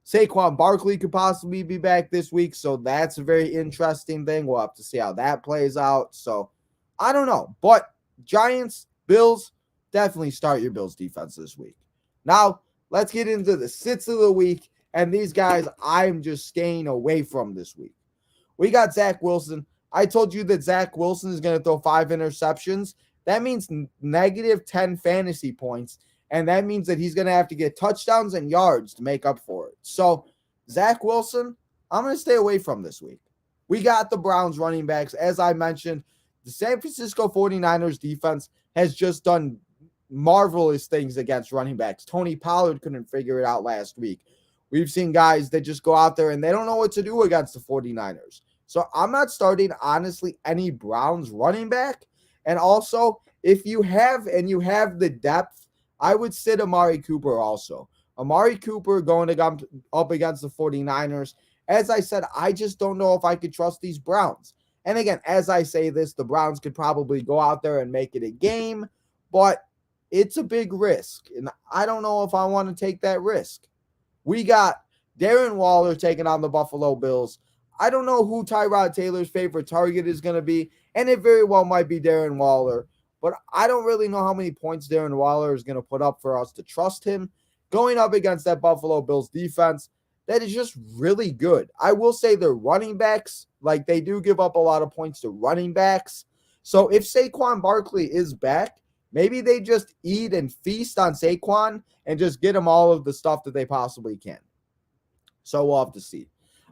Saquon Barkley could possibly be back this week, so that's a very interesting thing. We'll have to see how that plays out. So I don't know, but Giants, Bills, definitely start your Bills defense this week. Now, let's get into the sits of the week, and these guys I'm just staying away from this week. We got Zach Wilson. I told you that Zach Wilson is going to throw 5 interceptions. That means negative 10 fantasy points. And that means that he's going to have to get touchdowns and yards to make up for it. So, Zach Wilson, I'm going to stay away from this week. We got the Browns running backs. As I mentioned, the San Francisco 49ers defense has just done marvelous things against running backs. Tony Pollard couldn't figure it out last week. We've seen guys that just go out there and they don't know what to do against the 49ers. So, I'm not starting, honestly, any Browns running back. And also, if you have the depth, I would sit Amari Cooper also. Amari Cooper going up against the 49ers. As I said, I just don't know if I could trust these Browns. And again, as I say this, the Browns could probably go out there and make it a game, but it's a big risk. And I don't know if I want to take that risk. We got Darren Waller taking on the Buffalo Bills. I don't know who Tyrod Taylor's favorite target is going to be, and it very well might be Darren Waller. But I don't really know how many points Darren Waller is going to put up for us to trust him. Going up against that Buffalo Bills defense, that is just really good. I will say their running backs, like they do give up a lot of points to running backs. So if Saquon Barkley is back, maybe they just eat and feast on Saquon and just get him all of the stuff that they possibly can. So we'll have to see.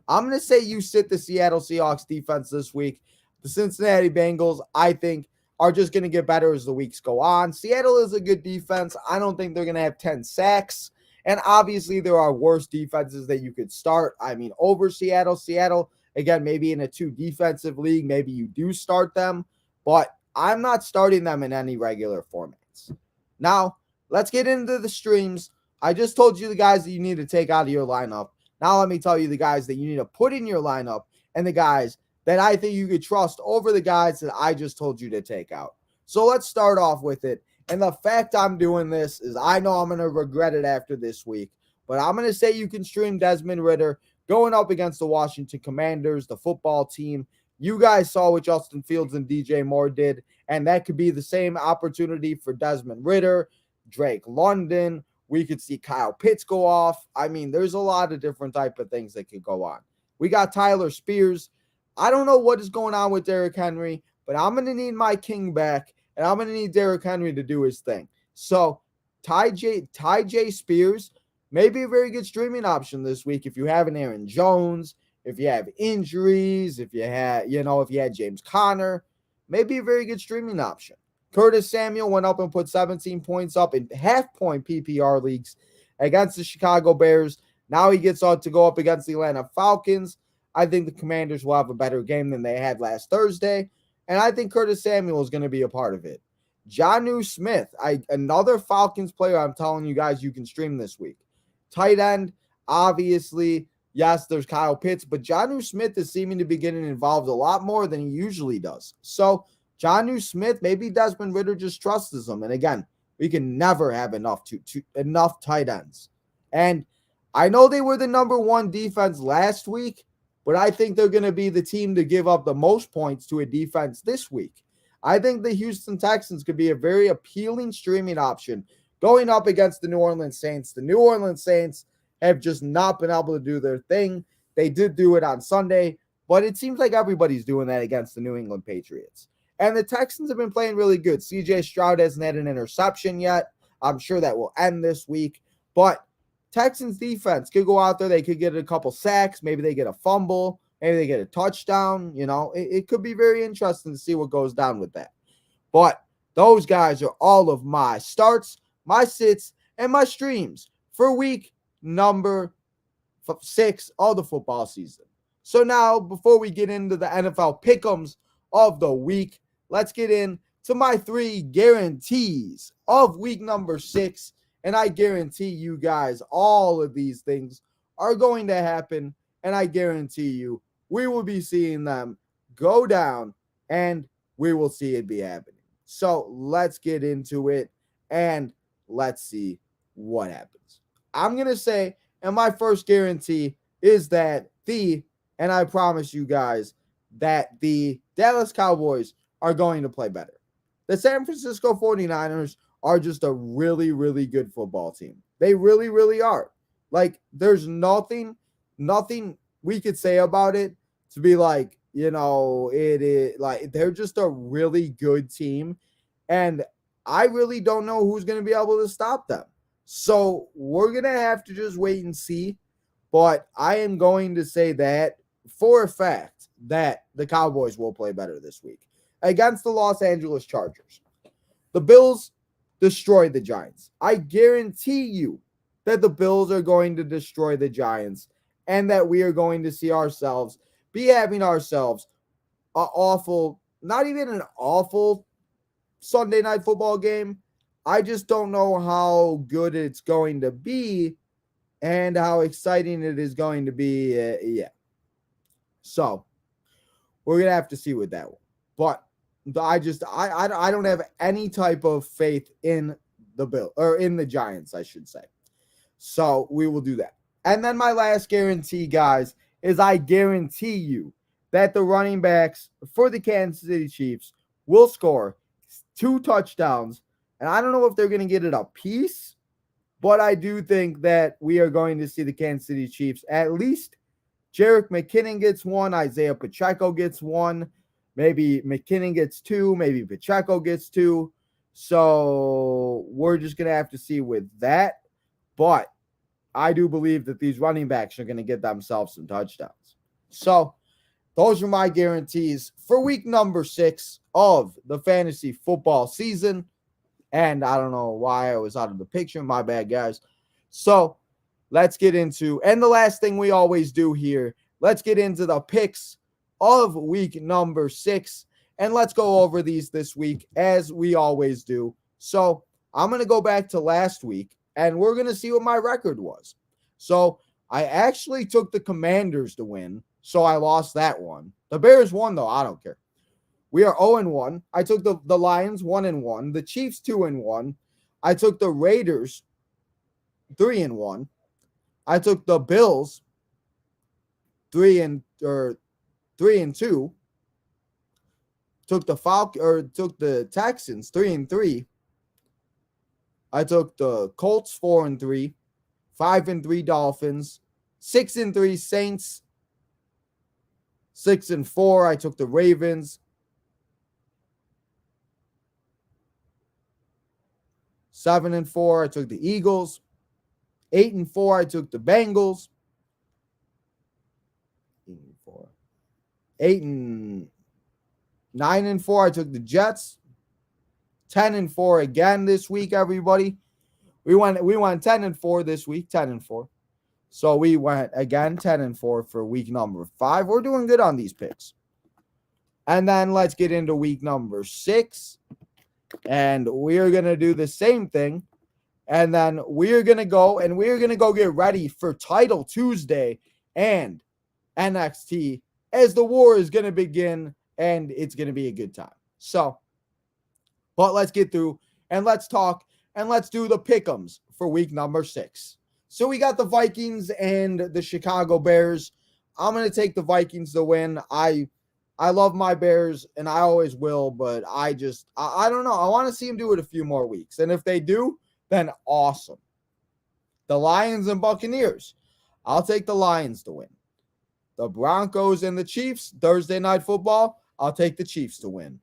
I'm going to say you sit the Seattle Seahawks defense this week. The Cincinnati Bengals, I think, are just going to get better as the weeks go on. Seattle is a good defense. I don't think they're going to have 10 sacks. And obviously, there are worse defenses that you could start. I mean, over Seattle. Seattle, again, maybe in a 2 defensive league, maybe you do start them. But I'm not starting them in any regular formats. Now, let's get into the streams. I just told you the guys that you need to take out of your lineup. Now, let me tell you the guys that you need to put in your lineup and the guys that I think you could trust over the guys that I just told you to take out. So let's start off with it. And the fact I'm doing this is I know I'm going to regret it after this week, but I'm going to say you can stream Desmond Ridder going up against the Washington Commanders, the football team. You guys saw what Justin Fields and DJ Moore did, and that could be the same opportunity for Desmond Ridder, Drake London. We could see Kyle Pitts go off. I mean, there's a lot of different type of things that could go on. We got Tyler Spears. I don't know what is going on with Derrick Henry, but I'm going to need my king back, and I'm going to need Derrick Henry to do his thing. So Tyjae Spears may be a very good streaming option this week if you have an Aaron Jones, if you have injuries, if you had James Conner, maybe a very good streaming option. Curtis Samuel went up and put 17 points up in half-point PPR leagues against the Chicago Bears. Now he gets on to go up against the Atlanta Falcons. I think the Commanders will have a better game than they had last Thursday, and I think Curtis Samuel is going to be a part of it. Jonnu Smith, another Falcons player I'm telling you guys you can stream this week. Tight end, obviously, yes, there's Kyle Pitts, but Jonnu Smith is seeming to be getting involved a lot more than he usually does. So Jonnu Smith, maybe Desmond Ridder just trusts him. And again, we can never have enough tight ends. And I know they were the number one defense last week, but I think they're going to be the team to give up the most points to a defense this week. I think the Houston Texans could be a very appealing streaming option going up against the New Orleans Saints. The New Orleans Saints have just not been able to do their thing. They did do it on Sunday, but it seems like everybody's doing that against the New England Patriots. And the Texans have been playing really good. CJ Stroud hasn't had an interception yet. I'm sure that will end this week. But Texans defense could go out there. They could get a couple sacks. Maybe they get a fumble. Maybe they get a touchdown. It could be very interesting to see what goes down with that. But those guys are all of my starts, my sits, and my streams for week number 6 of the football season. So now, before we get into the NFL pick'ems of the week, let's get into my 3 guarantees of week number 6. And I guarantee you guys all of these things are going to happen. And I guarantee you we will be seeing them go down and we will see it be happening. So let's get into it and let's see what happens. I'm going to say, and my first guarantee is that and I promise you guys that the Dallas Cowboys are going to play better. The San Francisco 49ers are just a really, really good football team. They really, really are. Like, there's nothing we could say about it to be like, it is like they're just a really good team. And I really don't know who's going to be able to stop them. So we're going to have to just wait and see. But I am going to say that for a fact that the Cowboys will play better this week against the Los Angeles Chargers. The Bills destroyed the Giants. I guarantee you that the Bills are going to destroy the Giants and that we are going to see ourselves having an awful, not even an awful Sunday night football game. I just don't know how good it's going to be and how exciting it is going to be. So we're going to have to see with that one. But I don't have any type of faith in the Bill or in the Giants, I should say. So we will do that. And then my last guarantee, guys, is I guarantee you that the running backs for the Kansas City Chiefs will score 2 touchdowns. And I don't know if they're going to get it a piece, but I do think that we are going to see the Kansas City Chiefs at least. Jerick McKinnon gets 1, Isaiah Pacheco gets 1. Maybe McKinnon gets 2. Maybe Pacheco gets 2. So we're just going to have to see with that. But I do believe that these running backs are going to get themselves some touchdowns. So those are my guarantees for week number 6 of the fantasy football season. And I don't know why I was out of the picture. My bad, guys. So let's get into, and the last thing we always do here, let's get into the picks of week number 6, and let's go over these this week as we always do. So I'm going to go back to last week, and we're going to see what my record was. So I actually took the Commanders to win, so I lost that one. The Bears won, though. I don't care. We are 0-1. I took the Lions 1-1, the Chiefs 2-1. I took the Raiders 3-1. I took the Bills 3-2. Took the Texans 3-3. I took the Colts 4-3, 5-3 Dolphins, 6-3 Saints, 6-4. I took the Ravens, 7-4, I took the Eagles. 8-4, I took the Bengals. 8-4. 9-4, I took the Jets. 10-4 again this week, everybody. We went 10-4 this week, 10-4. So we went again 10-4 for week number 5. We're doing good on these picks. And then let's get into week number 6. And we're going to do the same thing. And then we're going to go get ready for Title Tuesday and NXT as the war is going to begin, and it's going to be a good time. So, but let's get through and let's talk and let's do the pick'ems for week number 6. So we got the Vikings and the Chicago Bears. I'm going to take the Vikings to win. I love my Bears, and I always will, but I don't know. I want to see them do it a few more weeks. And if they do, then awesome. The Lions and Buccaneers. I'll take the Lions to win. The Broncos and the Chiefs, Thursday Night Football. I'll take the Chiefs to win.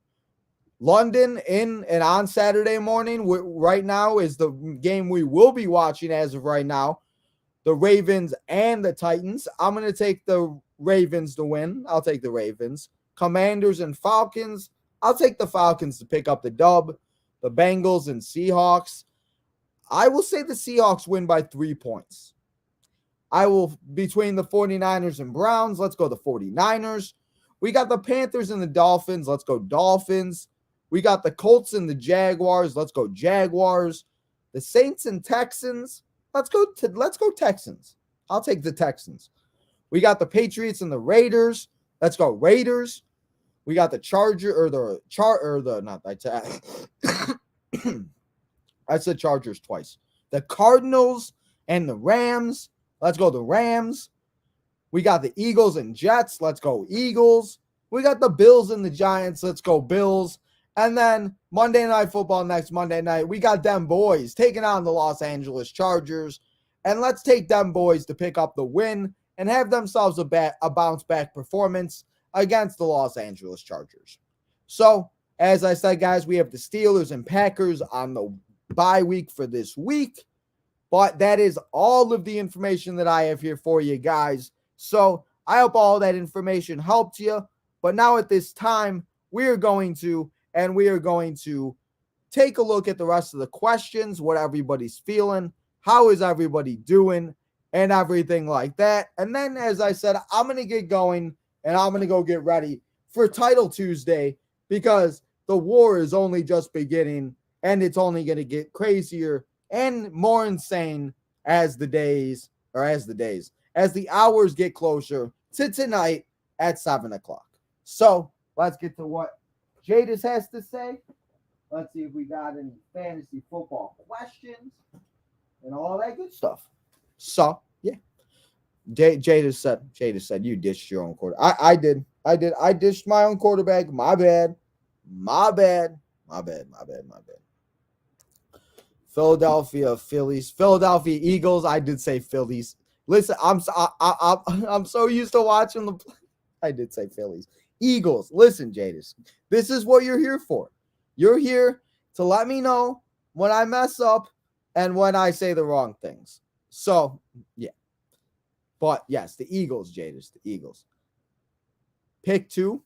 London in and on Saturday morning, right now, is the game we will be watching as of right now. The Ravens and the Titans. I'm going to take the Ravens to win. I'll take the Ravens. Commanders and Falcons. I'll take the Falcons to pick up the dub. The Bengals and Seahawks. I will say the Seahawks win by 3 points. Between the 49ers and Browns, let's go the 49ers. We got the Panthers and the Dolphins. Let's go Dolphins. We got the Colts and the Jaguars. Let's go Jaguars. The Saints and Texans. Let's go Texans. I'll take the Texans. We got the Patriots and the Raiders. Let's go Raiders. We got the I said Chargers twice. The Cardinals and the Rams. Let's go the Rams. We got the Eagles and Jets. Let's go Eagles. We got the Bills and the Giants. Let's go Bills. And then Monday Night Football next Monday night, we got them boys taking on the Los Angeles Chargers. And let's take them boys to pick up the win and have themselves a bounce-back performance against the Los Angeles Chargers. So, as I said, guys, we have the Steelers and Packers on the bye week for this week. But that is all of the information that I have here for you guys. So, I hope all that information helped you. But now at this time, we are going to take a look at the rest of the questions, what everybody's feeling, how is everybody doing, and everything like that. And then, as I said, I'm going to get going, and I'm going to go get ready for Title Tuesday because the war is only just beginning, and it's only going to get crazier and more insane as the hours get closer to tonight at 7 o'clock. So, let's get to what Jadis has to say. Let's see if we got any fantasy football questions and all that good stuff. So, yeah. Jadis said you dished your own quarterback. I did. I dished my own quarterback. My bad. Philadelphia Eagles. I did say Phillies. Listen, I'm so used to watching the. I did say Phillies. Eagles. Listen, Jadis. This is what you're here for. You're here to let me know when I mess up and when I say the wrong things. So, yeah. But, yes, the Eagles, Jadis. The Eagles. Pick 2.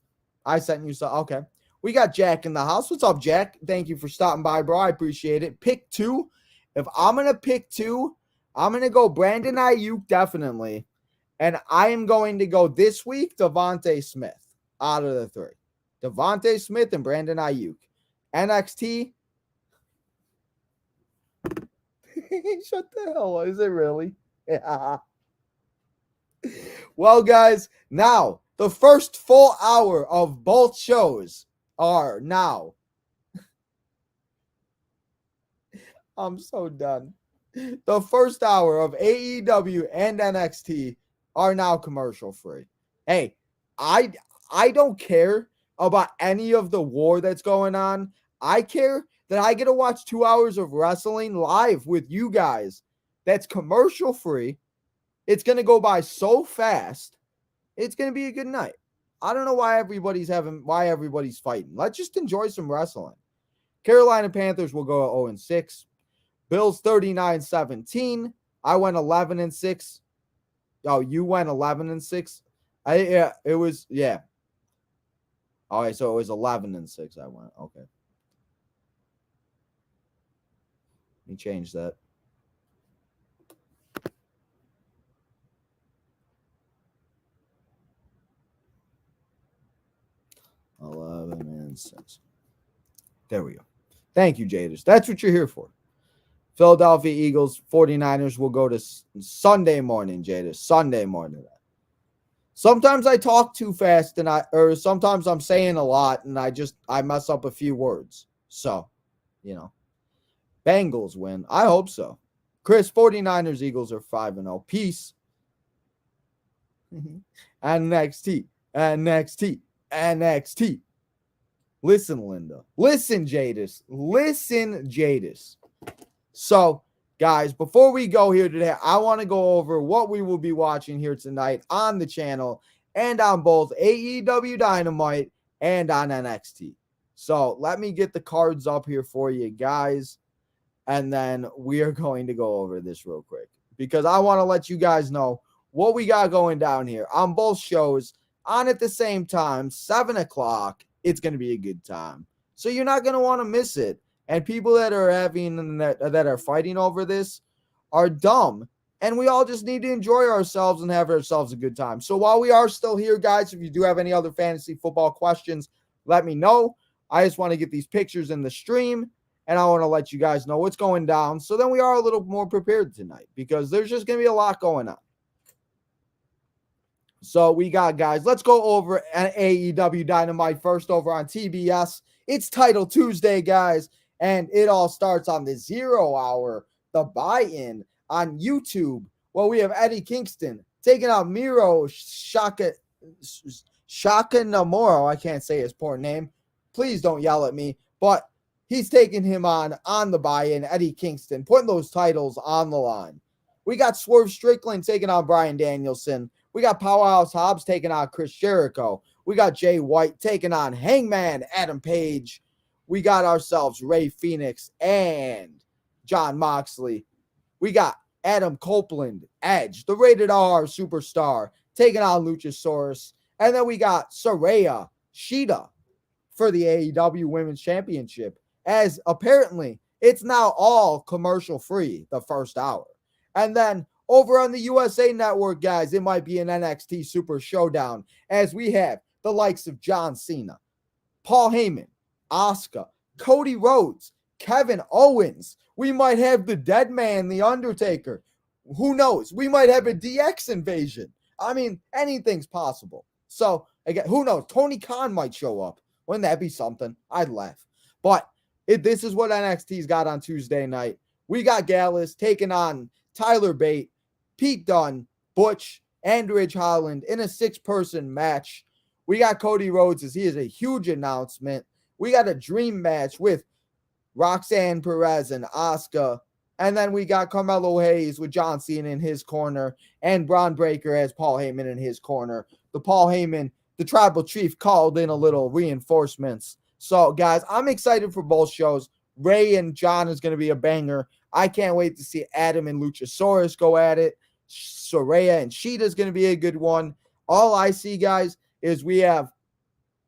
I sent you some. Okay. We got Jack in the house. What's up, Jack? Thank you for stopping by, bro. I appreciate it. Pick 2. If I'm going to pick 2, I'm going to go Brandon Ayuk, definitely. And I am going to go this week, Devontae Smith out of the 3. Devontae Smith and Brandon Ayuk. NXT. Shut the hell up. Is it really? Yeah. Well, guys, now the first full hour of both shows are now. I'm so done. The first hour of AEW and NXT are now commercial free. Hey, I don't care about any of the war that's going on. I care that I get to watch 2 hours of wrestling live with you guys. That's commercial free. It's going to go by so fast. It's going to be a good night. I don't know why everybody's fighting. Let's just enjoy some wrestling. Carolina Panthers will go 0-6. Bills 39-17. I went 11-6. Oh, you went 11-6. It was. All right, so it was 11-6. I went. Okay. Let me change that. $11-6. There we go. Thank you, Jadis. That's what you're here for. Philadelphia Eagles, 49ers will go to Sunday morning, Jadis. Sunday morning. Sometimes I talk too fast or sometimes I'm saying a lot and I mess up a few words. So, Bengals win. I hope so. Chris, 49ers, Eagles are 5-0. Peace. NXT. Listen, Linda. Listen, Jadis. So, guys, before we go here today, I want to go over what we will be watching here tonight on the channel and on both AEW Dynamite and on NXT. So, let me get the cards up here for you guys, and then we are going to go over this real quick because I want to let you guys know what we got going down here on both shows on at the same time, 7 o'clock. It's going to be a good time. So, you're not going to want to miss it. And people that are fighting over this are dumb. And we all just need to enjoy ourselves and have ourselves a good time. So while we are still here, guys, if you do have any other fantasy football questions, let me know. I just want to get these pictures in the stream, and I want to let you guys know what's going down. So then we are a little more prepared tonight because there's just going to be a lot going on. So we got, guys, let's go over AEW Dynamite first over on TBS. It's Title Tuesday, guys. And it all starts on the 0 hour, the buy-in on YouTube. Well, we have Eddie Kingston taking out Miro Shakanamura. I can't say his poor name. Please don't yell at me. But he's taking him on the buy-in. Eddie Kingston putting those titles on the line. We got Swerve Strickland taking on Bryan Danielson. We got Powerhouse Hobbs taking on Chris Jericho. We got Jay White taking on Hangman Adam Page. We got ourselves Ray Phoenix and Jon Moxley. We got Adam Copeland, Edge, the Rated R superstar, taking on Luchasaurus. And then we got Saraya Shida for the AEW Women's Championship, as apparently it's now all commercial free the first hour. And then over on the USA Network, guys, it might be an NXT Super Showdown, as we have the likes of John Cena, Paul Heyman, Asuka, Cody Rhodes, Kevin Owens. We might have the Dead Man, The Undertaker. Who knows? We might have a DX invasion. I mean, anything's possible. So, again, who knows? Tony Khan might show up. Wouldn't that be something? I'd laugh. But this is what NXT's got on Tuesday night. We got Gallus taking on Tyler Bate, Pete Dunne, Butch, and Ridge Holland in a 6-person match. We got Cody Rhodes, as he is a huge announcement. We got a dream match with Roxanne Perez and Asuka. And then we got Carmelo Hayes with John Cena in his corner. And Braun Breaker has Paul Heyman in his corner. The Paul Heyman, the tribal chief, called in a little reinforcements. So, guys, I'm excited for both shows. Ray and John is going to be a banger. I can't wait to see Adam and Luchasaurus go at it. Saraya and Shida is going to be a good one. All I see, guys, is we have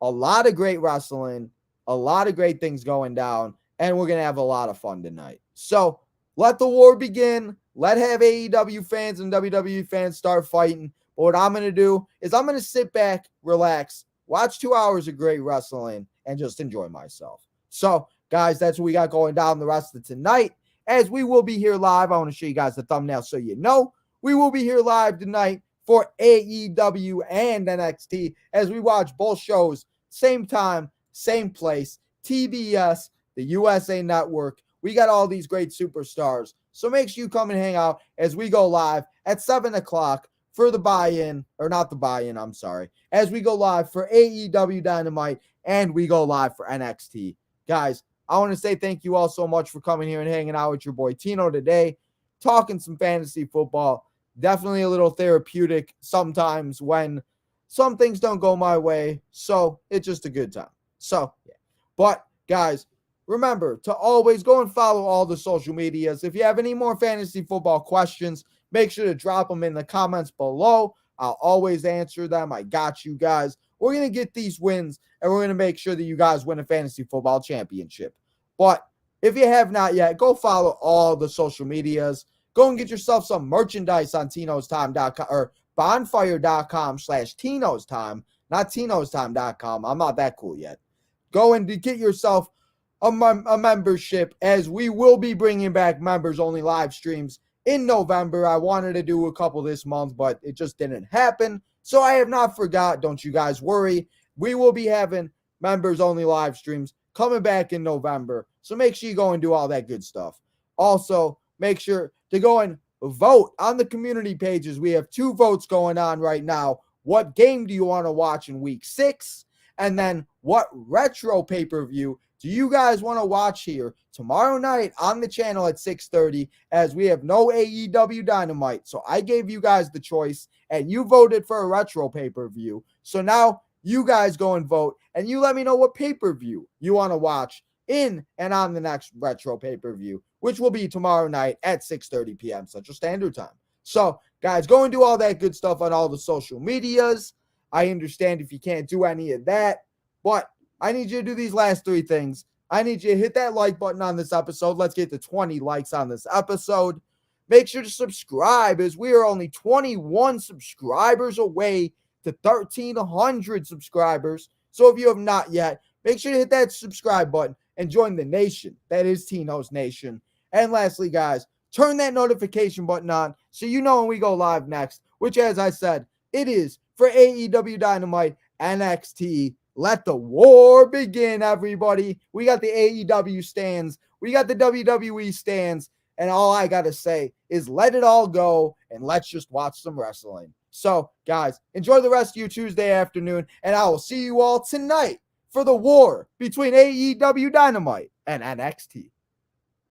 a lot of great wrestling, a lot of great things going down, and we're going to have a lot of fun tonight. So let the war begin. Let have AEW fans and WWE fans start fighting. But what I'm going to do is I'm going to sit back, relax, watch 2 hours of great wrestling, and just enjoy myself. So, guys, that's what we got going down the rest of tonight. As we will be here live, I want to show you guys the thumbnail so you know. We will be here live tonight for AEW and NXT as we watch both shows, same time, same place, TBS, the USA Network. We got all these great superstars. So make sure you come and hang out as we go live at 7 o'clock for the buy-in, or not the buy-in, I'm sorry, as we go live for AEW Dynamite and we go live for NXT. Guys, I want to say thank you all so much for coming here and hanging out with your boy Tino today, talking some fantasy football. Definitely a little therapeutic sometimes when some things don't go my way. So it's just a good time. So, yeah. But, guys, remember to always go and follow all the social medias. If you have any more fantasy football questions, make sure to drop them in the comments below. I'll always answer them. I got you guys. We're going to get these wins, and we're going to make sure that you guys win a fantasy football championship. But if you have not yet, go follow all the social medias. Go and get yourself some merchandise on Tino'sTime.com or bonfire.com/Tino'sTime, not Tino'sTime.com. I'm not that cool yet. Go and get yourself a membership, as we will be bringing back members-only live streams in November. I wanted to do a couple this month, but it just didn't happen. So I have not forgot. Don't you guys worry. We will be having members-only live streams coming back in November. So make sure you go and do all that good stuff. Also, make sure to go and vote on the community pages. We have 2 votes going on right now. What game do you want to watch in week 6? And then what retro pay-per-view do you guys want to watch here tomorrow night on the channel at 6:30, as we have no AEW Dynamite? So I gave you guys the choice, and you voted for a retro pay-per-view. So now you guys go and vote, and you let me know what pay-per-view you want to watch in and on the next retro pay-per-view, which will be tomorrow night at 6:30 p.m. Central Standard Time. So, guys, go and do all that good stuff on all the social medias. I understand if you can't do any of that, but I need you to do these last 3 things. I need you to hit that like button on this episode. Let's get to 20 likes on this episode. Make sure to subscribe, as we are only 21 subscribers away to 1,300 subscribers. So if you have not yet, make sure to hit that subscribe button and join the nation. That is Tino's Nation. And lastly, guys, turn that notification button on so you know when we go live next, which, as I said, it is for AEW Dynamite NXT. Let the war begin, everybody. We got the AEW stands. We got the WWE stands. And all I got to say is let it all go and let's just watch some wrestling. So, guys, enjoy the rest of your Tuesday afternoon, and I will see you all tonight for the war between AEW Dynamite and NXT.